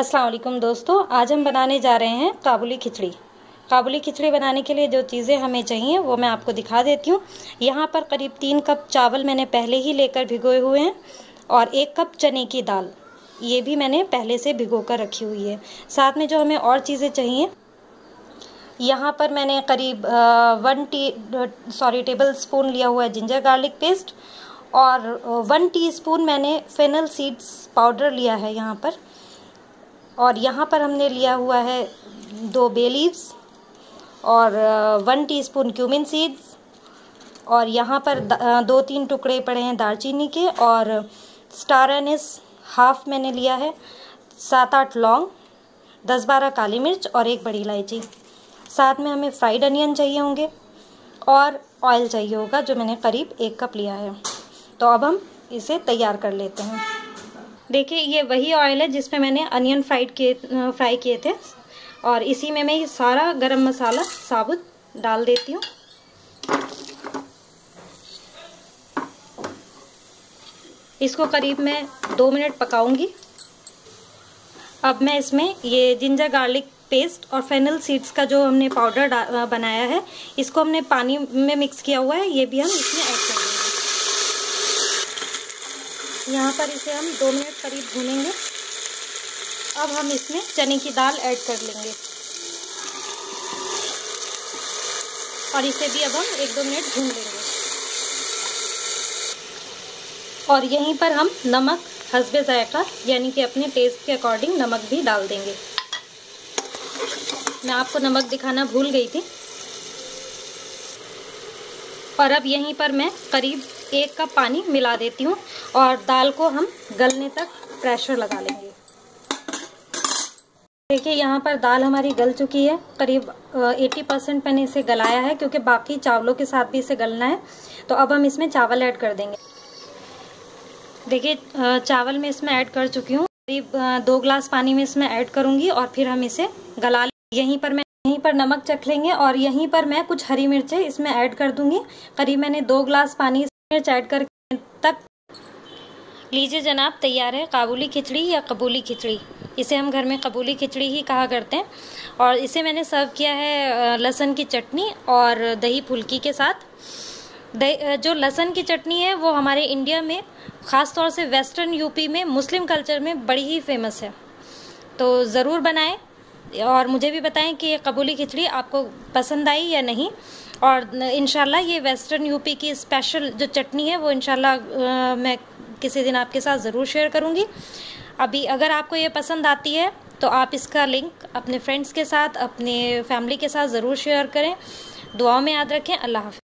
अस्सलाम वालेकुम दोस्तों, आज हम बनाने जा रहे हैं काबुली खिचड़ी। काबुली खिचड़ी बनाने के लिए जो चीज़ें हमें चाहिए वो मैं आपको दिखा देती हूँ। यहाँ पर करीब 3 कप चावल मैंने पहले ही लेकर भिगोए हुए हैं और 1 कप चने की दाल, ये भी मैंने पहले से भिगो कर रखी हुई है। साथ में जो हमें और चीज़ें चाहिए, यहाँ पर मैंने करीब 1 टेबल स्पून लिया हुआ है जिंजर गार्लिक पेस्ट और 1 टीस्पून मैंने फेनल सीड्स पाउडर लिया है यहाँ पर। और यहाँ पर हमने लिया हुआ है 2 बे लीव्स और 1 टीस्पून क्यूमिन सीड्स और यहाँ पर 2-3 टुकड़े पड़े हैं दालचीनी के और स्टार एनिस हाफ मैंने लिया है, 7-8 लौंग, 10-12 काली मिर्च और 1 बड़ी इलायची। साथ में हमें फ्राइड अनियन चाहिए होंगे और ऑयल चाहिए होगा जो मैंने करीब 1 कप लिया है। तो अब हम इसे तैयार कर लेते हैं। देखिए, ये वही ऑयल है जिसमें मैंने अनियन फ्राई किए थे और इसी में मैं ये सारा गरम मसाला साबुत डाल देती हूँ। इसको करीब मैं 2 मिनट पकाऊंगी। अब मैं इसमें ये जिंजर गार्लिक पेस्ट और फेनल सीड्स का जो हमने पाउडर बनाया है, इसको हमने पानी में मिक्स किया हुआ है, ये भी हम इसमें ऐड कर देंगे। यहाँ पर इसे हम 2 मिनट करीब भूनेंगे। अब हम इसमें चने की दाल ऐड कर लेंगे और इसे भी अब हम 1-2 मिनट भून लेंगे। और यहीं पर हम नमक हस्बे जायका यानी कि अपने टेस्ट के अकॉर्डिंग नमक भी डाल देंगे। मैं आपको नमक दिखाना भूल गई थी। और अब यहीं पर मैं करीब 1 कप पानी मिला देती हूँ और दाल को हम गलने तक प्रेशर लगा लेंगे। देखिए, यहाँ पर दाल हमारी गल चुकी है। करीब 80% मैंने इसे गलाया है क्योंकि बाकी चावलों के साथ भी इसे गलना है। तो अब हम इसमें चावल ऐड कर देंगे। देखिए, चावल मैं इसमें ऐड कर चुकी हूँ। करीब 2 ग्लास पानी में इसमें ऐड करूँगी और फिर हम इसे गला लेंगे। यहीं पर नमक चख लेंगे और यहीं पर मैं कुछ हरी मिर्चें इसमें ऐड कर दूंगी। करीब मैंने 2 ग्लास पानी मिर्च ऐड करके तक। लीजिए जनाब, तैयार है काबुली खिचड़ी या कबूली खिचड़ी। इसे हम घर में कबूली खिचड़ी ही कहा करते हैं। और इसे मैंने सर्व किया है लहसुन की चटनी और दही फुल्की के साथ। जो लहसुन की चटनी है वो हमारे इंडिया में, ख़ास तौर से वेस्टर्न यूपी में, मुस्लिम कल्चर में बड़ी ही फेमस है। तो ज़रूर बनाएं और मुझे भी बताएं कि ये कबूली खिचड़ी आपको पसंद आई या नहीं। और इंशाल्लाह ये वेस्टर्न यूपी की स्पेशल जो चटनी है वो इंशाल्लाह मैं किसी दिन आपके साथ ज़रूर शेयर करूँगी। अभी अगर आपको ये पसंद आती है तो आप इसका लिंक अपने फ्रेंड्स के साथ, अपने फैमिली के साथ ज़रूर शेयर करें। दुआओं में याद रखें। अल्लाह हाफ़िज़।